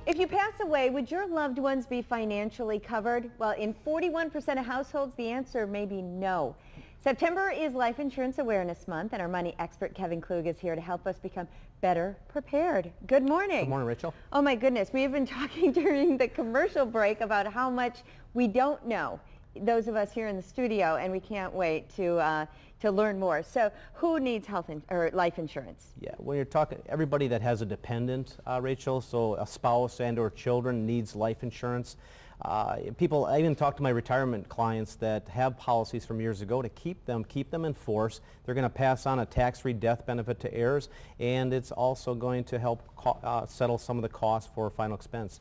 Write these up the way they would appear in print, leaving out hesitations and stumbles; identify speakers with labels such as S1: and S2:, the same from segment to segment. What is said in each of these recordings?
S1: If you pass away, would your loved ones be financially covered? Well, in 41% of households, the answer may be no. September is Life Insurance Awareness Month, and our money expert Kevin Klug is here to help us become better prepared. Good morning.
S2: Good morning, Rachel.
S1: Oh my goodness, we've been talking during the commercial break about how much we don't know, those of us here in the studio, and we can't wait to learn more. So who needs or life insurance?
S2: Yeah, when you're talking, everybody that has a dependent, Rachel, so a spouse and or children needs life insurance. I even talk to my retirement clients that have policies from years ago to keep them in force. They're going to pass on a tax-free death benefit to heirs, and it's also going to help settle some of the costs for final expense.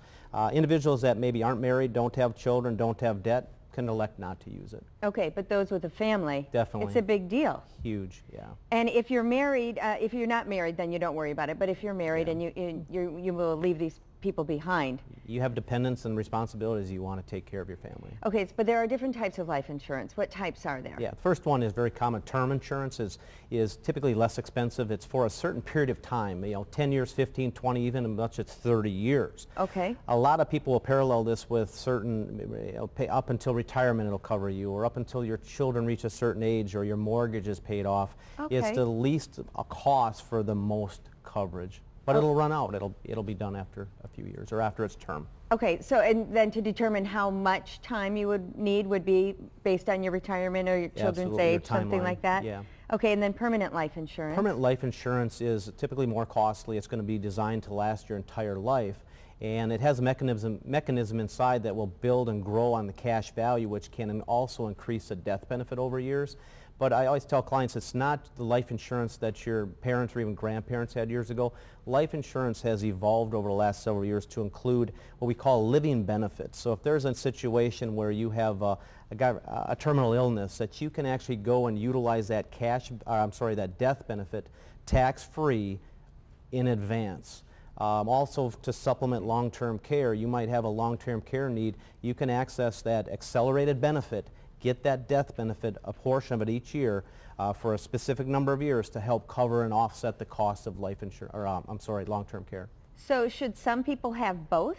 S2: Individuals that maybe aren't married, don't have children, don't have debt, can elect not to use it.
S1: Okay, but those with a family,
S2: definitely,
S1: it's a big deal.
S2: Huge, yeah.
S1: And if you're married, if you're not married, then you don't worry about it. But if you're married,
S2: yeah,
S1: and you will leave these people behind.
S2: You have dependents and responsibilities. You want to take care of your family.
S1: Okay, but there are different types of life insurance. What types are there?
S2: Yeah, the first one is very common. Term insurance is typically less expensive. It's for a certain period of time, 10 years, 15, 20, even as much as 30 years.
S1: Okay. A
S2: lot of people will parallel this with certain, pay up until retirement it'll cover you, or up until your children reach a certain age, or your mortgage is paid off.
S1: Okay.
S2: It's the least cost for the most coverage. But it'll run out. It'll be done after a few years or after its term.
S1: Okay, so and then to determine how much time you would need would be based on your retirement or your children's age, something like that?
S2: Yeah.
S1: Okay, and then permanent life insurance?
S2: Permanent life insurance is typically more costly. It's going to be designed to last your entire life. And it has a mechanism inside that will build and grow on the cash value, which can also increase the death benefit over years. But I always tell clients it's not the life insurance that your parents or even grandparents had years ago. Life insurance has evolved over the last several years to include what we call living benefits. So if there's a situation where you have a terminal illness, that you can actually go and utilize that that death benefit tax-free in advance. Also, to supplement long-term care, you might have a long-term care need. You can access that accelerated benefit, get that death benefit, a portion of it each year, for a specific number of years to help cover and offset the cost of life insurance, or long-term care.
S1: So should some people have both?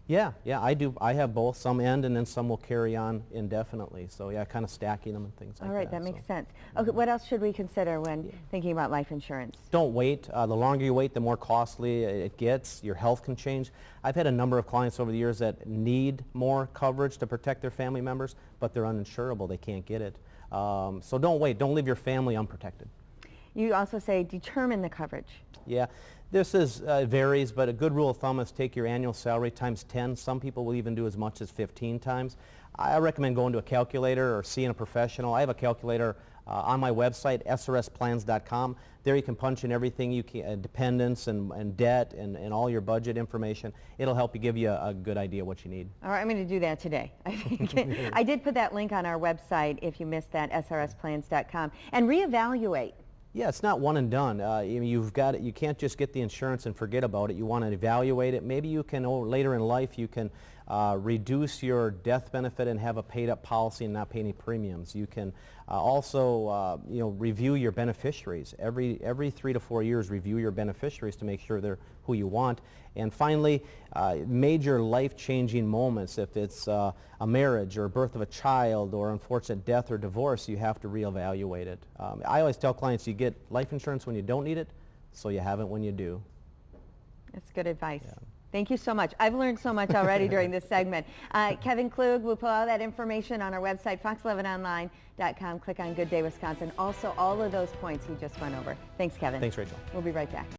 S2: Yeah, I do. I have both. Some end, and then some will carry on indefinitely. So yeah, kind of stacking them and things like that.
S1: All right, that makes sense. Okay, what else should we consider when thinking about life insurance?
S2: Don't wait. The longer you wait, the more costly it gets. Your health can change. I've had a number of clients over the years that need more coverage to protect their family members, but they're uninsurable. They can't get it. So don't wait. Don't leave your family unprotected.
S1: You also say determine the coverage.
S2: Yeah, this varies, but a good rule of thumb is take your annual salary times 10. Some people will even do as much as 15 times. I recommend going to a calculator or seeing a professional. I have a calculator on my website, srsplans.com. There you can punch in everything you can, dependents and debt and all your budget information. It'll help you give you a good idea what you need.
S1: All right, I'm going to do that today. I did put that link on our website if you missed that, srsplans.com. And reevaluate.
S2: Yeah, it's not one and done. You can't just get the insurance and forget about it. You want to evaluate it. Maybe you can, later in life, you can reduce your death benefit and have a paid-up policy and not pay any premiums. You can also, review your beneficiaries. Every 3 to 4 years, review your beneficiaries to make sure they're who you want. And finally, major life-changing moments. If it's a marriage or birth of a child or unfortunate death or divorce, you have to reevaluate it. I always tell clients you get life insurance when you don't need it, so you have it when you do.
S1: That's good advice.
S2: Yeah.
S1: Thank you so much. I've learned so much already during this segment. Kevin Klug, we'll put all that information on our website, fox11online.com. Click on Good Day Wisconsin. Also, all of those points he just went over. Thanks, Kevin.
S2: Thanks, Rachel.
S1: We'll be right back.